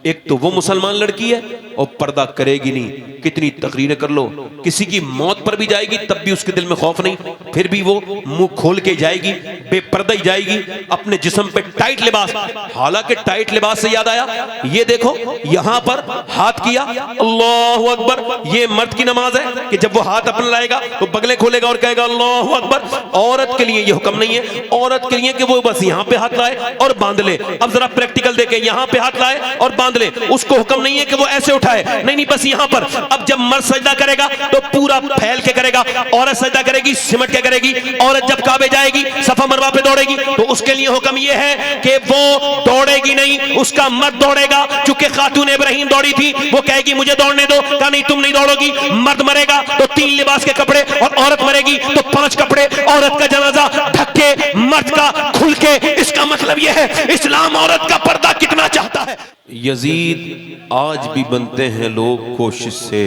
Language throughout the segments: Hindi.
एक तो वो मुसलमान लड़की है और पर्दा करेगी नहीं। कितनी तकरीरें कर लो, किसी की मौत पर भी जाएगी तब भी उसके दिल में खौफ नहीं, फिर भी वो मुंह खोल के जाएगी, बेपर्दा ही जाएगी, अपने जिस्म पे टाइट लिबास। हालांकि टाइट लिबास से याद आया, ये देखो यहां पर हाथ किया, अल्लाहु अकबर, ये मर्द की नमाज है कि जब वो हाथ अपना लाएगा तो बगले खोलेगा और कहेगा अल्लाहु अकबर। औरत के लिए ये हुक्म नहीं है, औरत के लिए कि वो बस यहां पे हाथ लाए और बांध ले। अब जरा प्रैक्टिकल देखें, यहां पे हाथ लाए और बांध ले, उसको हुक्म नहीं है कि वो ऐसे उठाए, नहीं नहीं, बस यहां पर। अब जब मर्द सजदा करेगा तो पूरा फैल के करेगा, औरत सजदा करेगी सिमट के करेगी। औरत जब काबे जाएगी, सफा मरवा पे दौड़ेगी तो उसके लिए हुक्म यह है कि वो दौड़ेगी नहीं, उसका मर्द दौड़ेगा। चूंकि खातून इब्राहिम दौड़ी थी, वो कहेगी मुझे दौड़ने दो, कहा नहीं तुम नहीं दौड़ोगी। मर्द मरेगा तो 3 लिबास के कपड़े और औरत मरेगी तो 5 कपड़े, औरत का जनाजा ढक के, मर्द का खुल के। इसका मतलब यह है इस्लाम औरत का पर्दा कितना चाहता है। यजीद आज भी बनते हैं लोग कोशिश से,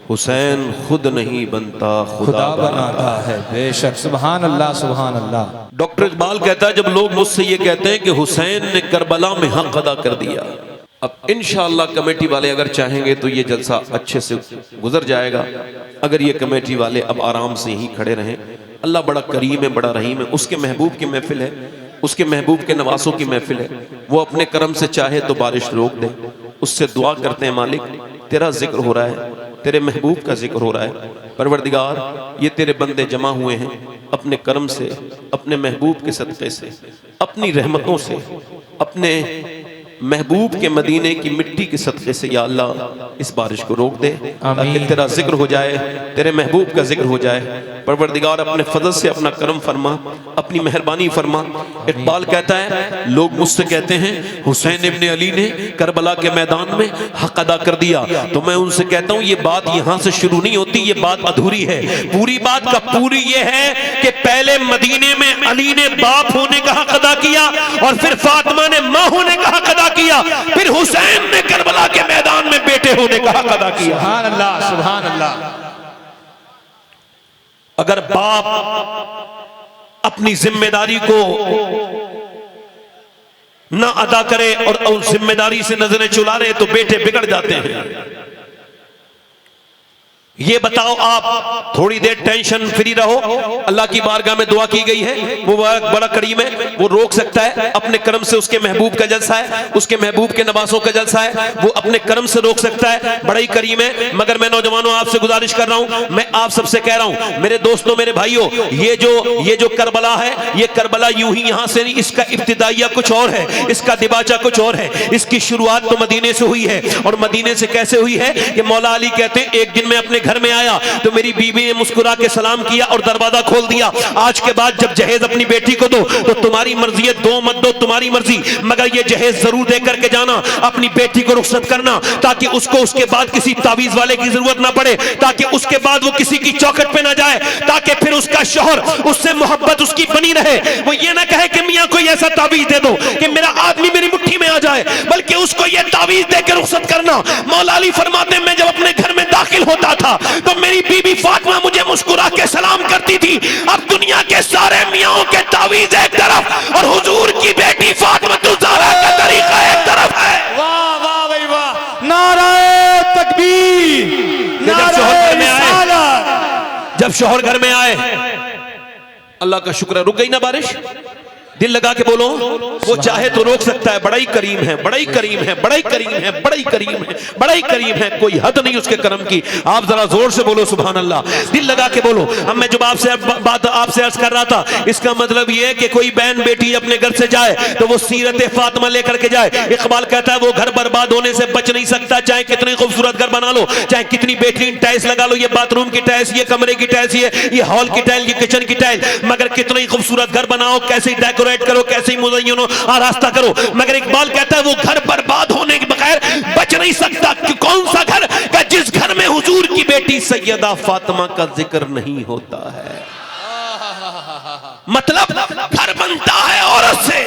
हुसैन खुद नहीं बनता खुदा बनाता है। बेशक, सुभान अल्लाह सुभान अल्लाह। डॉक्टर इकबाल कहता है जब लोग मुझसे ये कहते हैं कि हुसैन ने करबला में हक अदा कर दिया, अब इंशाअल्लाह कमेटी वाले अगर चाहेंगे तो ये जलसा अच्छे से गुजर जाएगा। अगर ये कमेटी वाले अब आराम से ही खड़े रहें, अल्लाह बड़ा करीम है, बड़ा रहीम है, उसके महबूब की महफिल है, उसके महबूब के नवासों की महफिल है। वो अपने करम से चाहे तो बारिश रोक दे। उससे दुआ करते हैं, मालिक तेरा जिक्र हो रहा है, तेरे महबूब का जिक्र हो रहा है, परवरदिगार ये तेरे बंदे जमा हुए हैं, अपने करम से, अपने महबूब के सदक़े से, अपनी रहमतों से, अपने महबूब के मदीने की मिट्टी के सदक़े से या अल्लाह इस बारिश को रोक दे, ताकि तेरा जिक्र हो जाए, तेरे महबूब का जिक्र हो जाए। परवरदिगार अपने फजल से अपना करम फरमा, अपनी मेहरबानी फरमा। इकबाल कहता है लोग मुझसे कहते हैं हुसैन इब्ने अली ने करबला के मैदान में हक अदा कर दिया, तो मैं उनसे कहता हूँ ये बात यहाँ से शुरू नहीं होती, ये बात अधूरी है। पूरी बात का पूरी ये है कि पहले मदीने में अली ने बाप होने का हक अदा किया और फिर फातिमा ने माँ होने का हक अदा किया, फिर हुसैन ने करबला के मैदान में बेटे होने का हक अदा किया। सुभान अल्लाह सुभान अल्लाह। अगर बाप अपनी जिम्मेदारी को ना अदा करे और उस जिम्मेदारी से नजरें चुरा रहे तो बेटे बिगड़ जाते हैं। ये बताओ आप थोड़ी देर टेंशन फ्री रहो, अल्लाह की बारगाह में दुआ की गई है, वो बड़ा करीम है, वो रोक सकता है अपने कर्म से। उसके महबूब का जलसा है, उसके महबूब के नवासों का जलसा है, वो अपने कर्म से रोक सकता है, बड़ा ही करीम है। मगर मैं नौजवानों आपसे गुजारिश कर रहा हूं, मैं आप सबसे कह रहा हूं, मेरे दोस्तों मेरे भाइयों, ये जो करबला है, ये करबला यूं ही यहां से नहीं, इसका इब्तिदाइया कुछ और है, इसका दिबाचा कुछ और है। इसकी शुरुआत तो मदीने से हुई है। और मदीने से कैसे हुई है कि मौला अली कहते हैं एक दिन मैं अपने घर में आया तो मेरी बीवी ने मुस्कुरा के सलाम किया और दरवाजा खोल दिया, आज के बाद जब जहेज अपनी बेटी को दो तो तुम्हारी मर्जी है, दो मत दो तुम्हारी मर्जी, मगर ये जहेज जरूर दे करके जाना, अपनी बेटी को रुखसत करना, ताकि उसको उसके बाद किसी तावीज वाले की जरूरत ना पड़े, ताकि उसके बाद वो किसी की चौखट पे ना जाए, ताकि फिर उसका शौहर उससे मोहब्बत उसकी बनी रहे। वो ये ना कहे कि मियां कोई ऐसा तावीज दे दो कि मेरा आदमी मेरी मुट्ठी में आ जाए, बल्कि उसको ये तावीज देकर रुखसत करना। मौला अली फरमाते मैं जब अपने घर में दाखिल होता था तो मेरी बीबी फातिमा मुझे मुस्कुरा के सलाम करती थी। अब दुनिया के सारे मियाओं के तावीज एक तरफ और हुजूर की बेटी फातिमा ज़हरा का तरीका एक तरफ है। वाह वाह भाई वाह, नारे तकबीर, जब शौहर घर में आए, अल्लाह का शुक्र है रुक गई ना बारिश। दिल लगा के बोलो, वो चाहे तो रोक सकता है, बड़ा ही करीम है, बड़ा ही करीम है, बड़ा ही करीम है, बड़ा ही करीम है, बड़ा ही करीम है, कोई हद नहीं उसके करम की। आप जरा जोर से बोलो सुभान अल्लाह, दिल लगा के बोलो। अब मैं जब आपसे बात आपसे अर्ज कर रहा था, इसका मतलब ये है कि कोई बहन बेटी अपने घर से जाए तो वो सीरत फातिमा लेकर के जाए। इकबाल कहता है वो घर बर्बाद होने से बच नहीं सकता, चाहे कितनी खूबसूरत घर बना लो, चाहे कितनी बेहतरीन टाइल्स लगा लो, ये बाथरूम की टाइल्स, ये कमरे की टाइल्स, ये हॉल की टाइल, ये किचन की टाइल, मगर कितनी खूबसूरत घर बनाओ, कैसे डेकोरेट करो, कैसे मुज़य्यनो आरास्ता करो, मगर इकबाल कहता है वो घर बर्बाद होने के बगैर बच नहीं सकता। कौन सा घर का जिस घर में हुजूर की बेटी सैयदा फातिमा का जिक्र नहीं होता है। मतलब घर बनता है औरत से,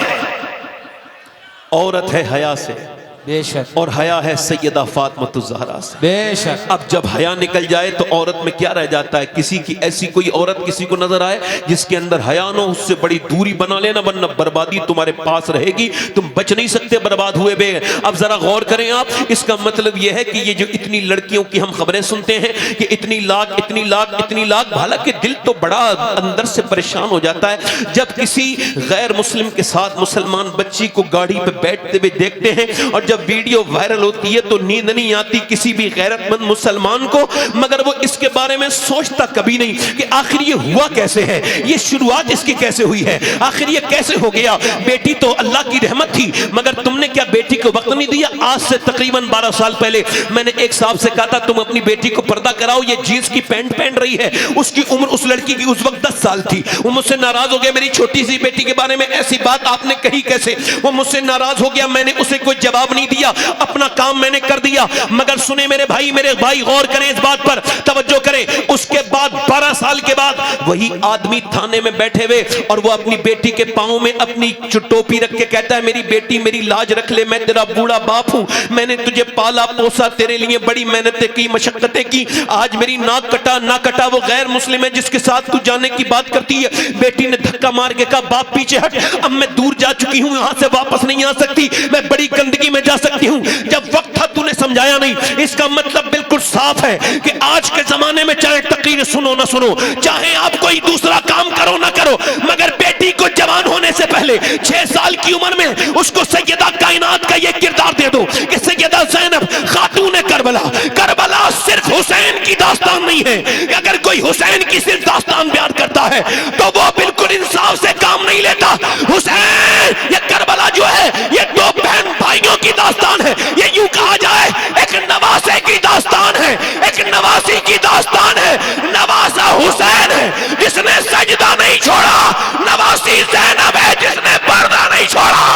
औरत है हया से, बेशक और हया है सैयदा फातिमा ज़हरा से। बेशक। अब जब हया निकल जाए तो औरत में क्या रह जाता है? किसी की ऐसी कोई औरत किसी को नजर आए जिसके अंदर हया न हो, उससे बड़ी दूरी बना लेना, वरना बर्बादी तुम्हारे पास रहेगी, तुम बच नहीं सकते बर्बाद हुए बे। अब जरा गौर करें आप, इसका मतलब यह है कि ये जो इतनी लड़कियों की हम खबरें सुनते हैं कि इतनी लाख इतनी लाख इतनी लाख, हालांकि दिल तो बड़ा अंदर से परेशान हो जाता है जब किसी गैर मुस्लिम के साथ मुसलमान बच्ची को गाड़ी पे बैठते हुए देखते हैं, और जब वीडियो वायरल होती है तो नींद नहीं आती किसी भी गैरतमंद मुसलमान को, मगर वो इसके बारे में सोचता कभी नहीं कि आखिर ये हुआ कैसे है, ये शुरुआत इसकी कैसे हुई है, आखिर ये कैसे हो गया। बेटी तो अल्लाह की रहमत थी, मगर तुमने क्या बेटी को वक्त नहीं दिया? आज से तकरीबन 12 साल पहले मैंने एक साहब से कहा था तुम अपनी बेटी को पर्दा कराओ, ये जीन्स की पैंट पहन रही है। उसकी उम्र उस लड़की की उस वक्त 10 साल थी। वो मुझसे नाराज हो गया, मेरी छोटी सी बेटी के बारे में ऐसी बात आपने कही कैसे? वो मुझसे नाराज हो गया, मैंने उसे कोई जवाब नहीं दिया, अपना काम मैंने कर दिया। मगर सुने मेरे भाई गौर करें इस बात पर, तवज्जो करें। उसके बाद 12 साल के बाद वही आदमी थाने में बैठे हुए और वो अपनी बेटी के पांव में अपनी टोपी रख के कहता है मेरी बेटी मेरी लाज रख ले, मैं तेरा बूढ़ा बाप हूं, मैंने तुझे पाला पोसा, तेरे लिए बड़ी मेहनतें की, मशक्कतें की, आज मेरी नाक कटा ना कटा। वो गैर मुस्लिम है जिसके साथ तू जाने की बात करती है। बेटी ने धक्का मार के कहा बाप पीछे हट, अब मैं दूर जा चुकी हूं, यहां से वापस नहीं आ सकती, मैं बड़ी गंदगी में जा सकती हूं। जब वक्त था तूने समझाया नहीं। इसका मतलब बिल्कुल साफ है कि आज के जमाने में चाहे तकरीर सुनो ना सुनो, चाहे आप कोई दूसरा काम करो ना करो, मगर बेटी को जवान होने से पहले 6 साल की उम्र में उसको सैयदा कायनात का ये किरदार दे दो कि सैयदा ज़ैनब खातून करबला। करबला सिर्फ हुसैन की दास्तान नहीं है। अगर कोई हुसैन की सिर्फ दास्तान बयान करता है तो वो बिल्कुल इंसाफ से काम नहीं लेता। हुसैन ये करबला जो है ये 2 बहन भाइयों की दास्तान है। ये यूं कहा जाए एक नवासे की दास्तान है, एक नवासी की दास्तान है। नवासा हुसैन है जिसने सजदा नहीं छोड़ा, नवासी ज़ैनब है जिसने पर्दा नहीं छोड़ा।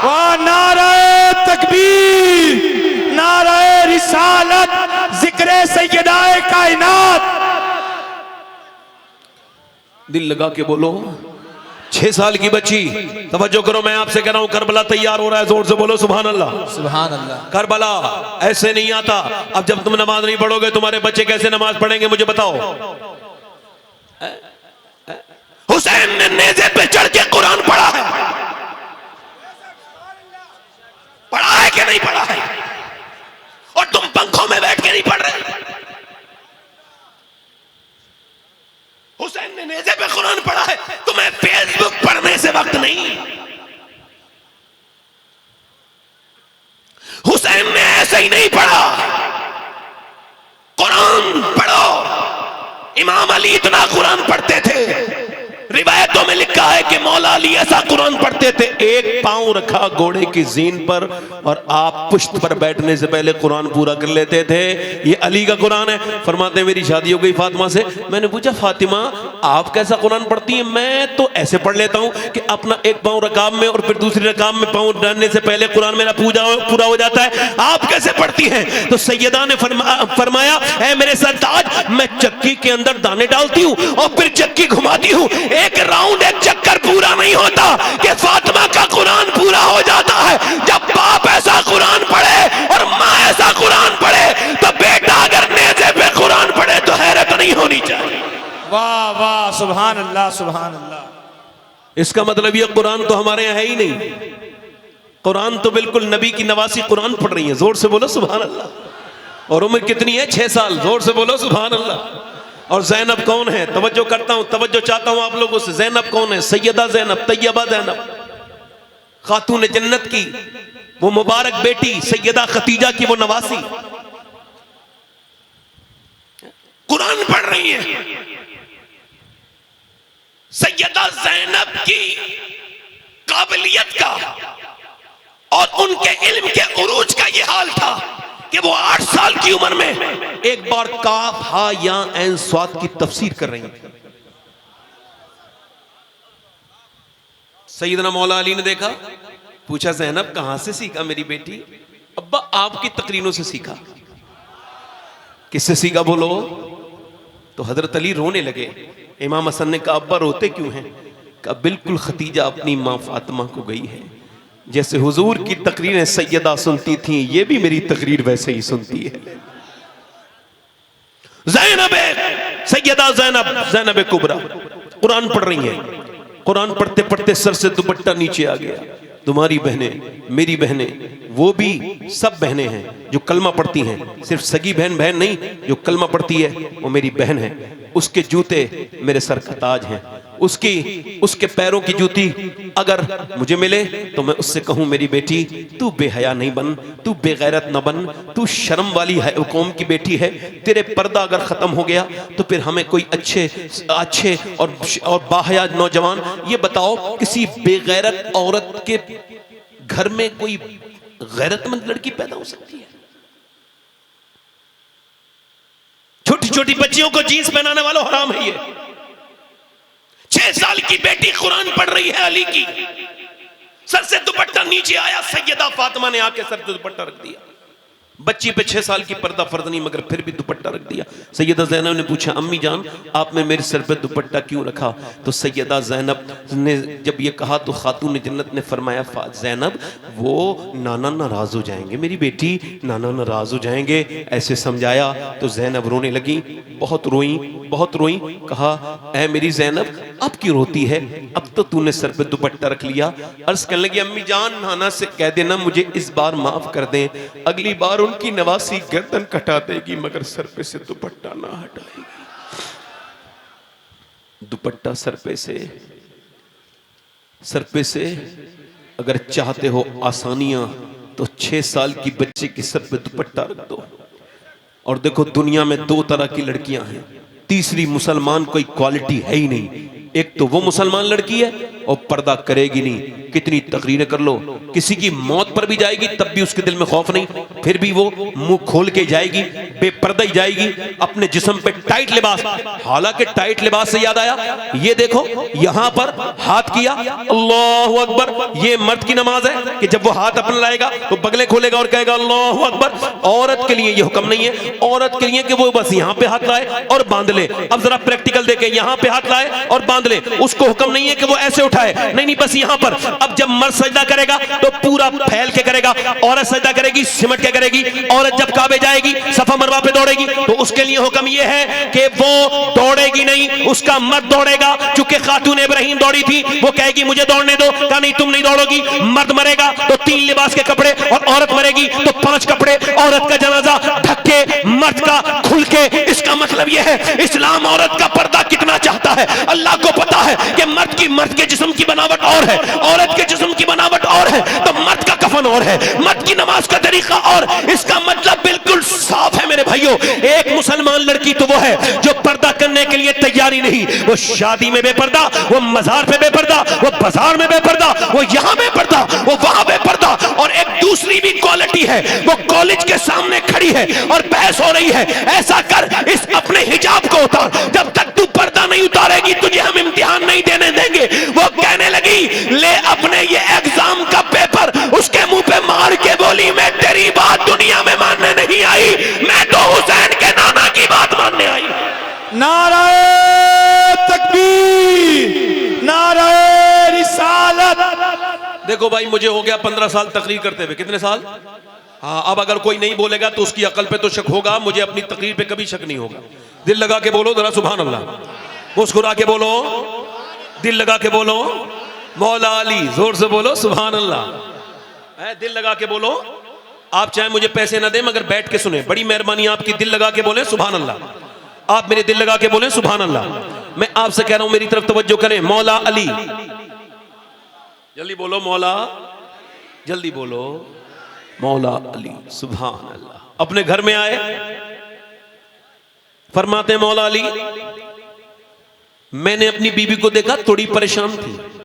वाह नारे तकबीर, नारे रिसालत, जिक्र सैयदाए कायनात। दिल लगा के बोलो। 6 साल की बच्ची, तवज्जो करो, मैं आपसे कह रहा हूं करबला तैयार हो रहा है, जोर से बोलो सुभान अल्लाह। सुभान अल्लाह। करबला ऐसे नहीं आता। अब जब तुम नमाज नहीं पढ़ोगे तुम्हारे बच्चे कैसे नमाज पढ़ेंगे मुझे बताओ। हुसैन ने नेज़े पे चढ़ के कुरान पढ़ा है, पढ़ा है कि नहीं पढ़ा है? और तुम पंखों में बैठ के नहीं पढ़ रहे। हुसैन ने नेज़े पे कुरान पढ़ा है, तुम्हें फेसबुक पढ़ने से वक्त नहीं। हुसैन ने ऐसे ही नहीं पढ़ा, कुरान पढ़ो। इमाम अली इतना कुरान पढ़ते थे, रिवायतों में लिखा है कि मौला अली ऐसा कुरान पढ़ते थे, एक पांव रखा घोड़े की जीन पर और आप पुश्त पर बैठने से पहले कुरान पूरा कर लेते थे। ये अली का कुरान है। फरमाते हैं मेरी शादी हो गई फातिमा से, मैंने पूछा फातिमा आप कैसा कुरान पढ़ती हैं? मैं तो ऐसे पढ़ लेता हूं कि अपना एक पांव रकाब में और फिर दूसरी रकाब में पांव डालने से पहले कुरान मेरा पूरा हो जाता है। आप कैसे पढ़ती हैं? तो सैयदा ने फरमाया है मेरे सरताज, मैं चक्की के अंदर दाने डालती हूं और फिर चक्की घुमाती हूं, एक राउंड एक चक्कर पूरा नहीं होता कि फातिमा का कुरान पूरा हो जाता है। जब बाप ऐसा कुरान पढ़े और माँ ऐसा कुरान पढ़े तो बेटा अगर नेज़े पे कुरान पढ़े तो हैरत नहीं होनी चाहिए। वाह वाह सुभान अल्लाह सुभान अल्लाह। इसका मतलब ये कुरान तो हमारे यहाँ है ही नहीं। कुरान तो बिल्कुल नबी की नवासी कुरान पढ़ रही है, जोर से बोलो सुभान अल्लाह। और उम्र कितनी है? 6 साल, जोर से बोलो सुभान अल्लाह। और ज़ैनब कौन है? तवज्जो करता हूं, तवज्जो चाहता हूं आप लोगों से। ज़ैनब कौन है? सैयदा ज़ैनब, तैयबा ज़ैनब, खातून जन्नत की वो मुबारक बेटी, सैयदा खतीजा की वो नवासी कुरान पढ़ रही है। सैयदा ज़ैनब की काबिलियत का और उनके इल्म के उरूज का ये हाल था कि वो 8 साल की उम्र में एक बार काफ हा या ऐन स्वाद की तफसीर कर रही थी। सैयदना मौला अली ने देखा, पूछा ज़ैनब कहां से सीखा मेरी बेटी? अब्बा आपकी तकरीरों से सीखा। किससे सीखा बोलो? तो हजरत अली रोने लगे। इमाम हसन ने कहा अब्बा रोते क्यों हैं? कहा बिल्कुल खतीजा अपनी मां फातिमा को गई है, जैसे हुजूर की तकरीरें सैयदा सुनती थी, ये भी मेरी तकरीर वैसे ही सुनती है। ज़ैनब, सैयदा ज़ैनब, ज़ैनब कुबरा कुरान पढ़ रही है। कुरान पढ़ते पढ़ते सर से दुपट्टा नीचे आ गया। तुम्हारी बहनें, मेरी बहनें, वो भी सब बहनें हैं जो कलमा पढ़ती हैं। सिर्फ सगी बहन बहन नहीं, जो कलमा पढ़ती है वो मेरी बहन है। उसके जूते मेरे सर का ताज हैं। उसके पैरों की जूती अगर मुझे मिले तो मैं उससे कहूं, मेरी बेटी तू बेहया नहीं बन, तू बेगैरत न बन, तू शर्म वाली है, कौम की बेटी है। तेरे पर्दा अगर खत्म हो गया तो फिर हमें कोई अच्छे और बाहया नौजवान ये बताओ, किसी बेगैरत औरत के घर में कोई गैरतमंद लड़की पैदा हो सकती है? छोटी छोटी बच्चियों को जींस पहनाने वालों हराम है ये। 6 साल की बेटी कुरान पढ़ रही है अली की, सर से दुपट्टा नीचे आया, सैयदा फातिमा ने आके सर से दुपट्टा रख दिया। बच्ची पे 6 साल की पर्दा फर्ज नहीं, मगर फिर भी दुपट्टा रख दिया। सैयदा ज़ैनब ने पूछा, अम्मी जान आपने मेरे सर पे दुपट्टा क्यों रखा? तो सैयदा ज़ैनब ने जब ये कहा तो खातून जन्नत ने फरमाया, ज़ैनब वो नाना नाराज हो जाएंगे, मेरी बेटी नाना नाराज हो जाएंगे, ऐसे समझाया। तो ज़ैनब रोने लगी, बहुत रोई। कहा, ऐ मेरी ज़ैनब अब क्यों रोती है? अब तो तूने सर पे दुपट्टा रख लिया। अर्ज करने लगी, अम्मी जान नाना से कह देना मुझे इस बार माफ कर दें, अगली बार उनकी नवासी गर्दन कटा देगी मगर सर पे से दुपट्टा ना हटाएगी। दुपट्टा सर पे से अगर चाहते हो आसानियां तो 6 साल की बच्चे के सर पे दुपट्टा रख दो। और देखो दुनिया में 2 तरह की लड़कियां हैं, तीसरी मुसलमान कोई क्वालिटी है ही नहीं। एक तो वो मुसलमान लड़की है और पर्दा करेगी नहीं, कितनी तकरीरें कर लो, किसी की मौत पर भी जाएगी तब भी उसके दिल में खौफ नहीं, फिर भी वो मुंह खोल के जाएगी, बेपर्दा ही जाएगी, अपने जिस्म पे टाइट लिबास। हालांकि टाइट लिबास से याद आया, ये देखो यहां पर हाथ किया, अल्लाहु अकबर, ये मर्द की नमाज है कि जब वो हाथ अपना लाएगा तो बगले खोलेगा और कहेगा अल्लाहु अकबर। औरत के लिए ये हुक्म नहीं है, औरत के लिए कि वो बस यहां पे हाथ लाए और बांध ले। अब जरा प्रैक्टिकल देखें, यहां पे हाथ लाए और बांध ले, उसको हुक्म नहीं है कि वो ऐसे उठाए, नहीं, बस यहां पर। अब जब मर्द सजदा करेगा तो पूरा फैल के करेगा, औरत सजदा करेगी सिमट के करेगी। औरत जब काबे जाएगी, सफा मरवा पे दौड़ेगी तो उसके लिए हुक्म यह है कि वो दौड़ेगी नहीं, उसका मर्द दौड़ेगा। चूंकि खातून इब्राहिम दौड़ी थी, वो कहेगी मुझे दौड़ने दो, कहा नहीं तुम नहीं दौड़ोगी। मर्द मरेगा तो 3 लिबास के कपड़े और औरत मरेगी तो 5 कपड़े, औरत का जनाजा ढक के, मर्द का खुल के। इसका मतलब यह है इस्लाम औरत का पर्दा कितना चाहता है। अल्लाह को पता है कि मर्द के जिस्म की बनावट और है, औरत के जिस्म की बनावट और है, तो मर्द का कफन और है, मर्द की नमाज का तरीका और। इसका मतलब बिल्कुल साफ है मेरे भाइयों। एक मुसलमान लड़की तो वो है जो पर्दा करने के लिए तैयारी नहीं, वो शादी में बेपर्दा, वो मजार पे बेपर्दा, वो बाजार में बेपर्दा, वो यहाँ बेपर्दा, वो वहां बेपर्दा। और एक दूसरी भी क्वालिटी है, वो कॉलेज के सामने खड़ी है और बहस हो रही है, ऐसा कर इस अपने हिजाब को उतार, जब तक तू पर्दा नहीं उतारेगी तुझे हम इम्तिहान नहीं देने देंगे। वो कहने लगी, ले अपने ये एग्जाम का पेपर उसके मुंह पे मार के बोली, मैं तेरी बात दुनिया में मानने नहीं आई, मैं तो हुसैन के नाना की बात मानने आई। नाराए तकबीर, नाराए रिसालत। देखो भाई, मुझे हो गया 15 साल तकरीर करते हुए। कितने साल? हाँ, अब अगर कोई नहीं बोलेगा तो उसकी अकल पे तो शक होगा, मुझे अपनी तकरीर पे कभी शक नहीं होगा। दिल लगा के बोलो जरा सुभान अल्लाह, मुस्कुरा के बोलो, दिल लगा के बोलो मौला अली, जोर से बोलो सुभान अल्लाह। दिल लगा के बोलो। आप चाहे मुझे पैसे ना दें मगर बैठ के सुने, बड़ी मेहरबानी आपकी, दिल लगा के बोले सुभान अल्लाह। आप मेरे दिल लगा के बोले सुभान अल्लाह। मैं आपसे कह रहा हूं मेरी तरफ तवज्जो करें। मौला अली, जल्दी बोलो मौला, जल्दी बोलो मौला अली, सुभान अल्लाह। अपने घर में आए, फरमाते मौला अली, मैंने अपनी बीवी को देखा थोड़ी परेशान थी,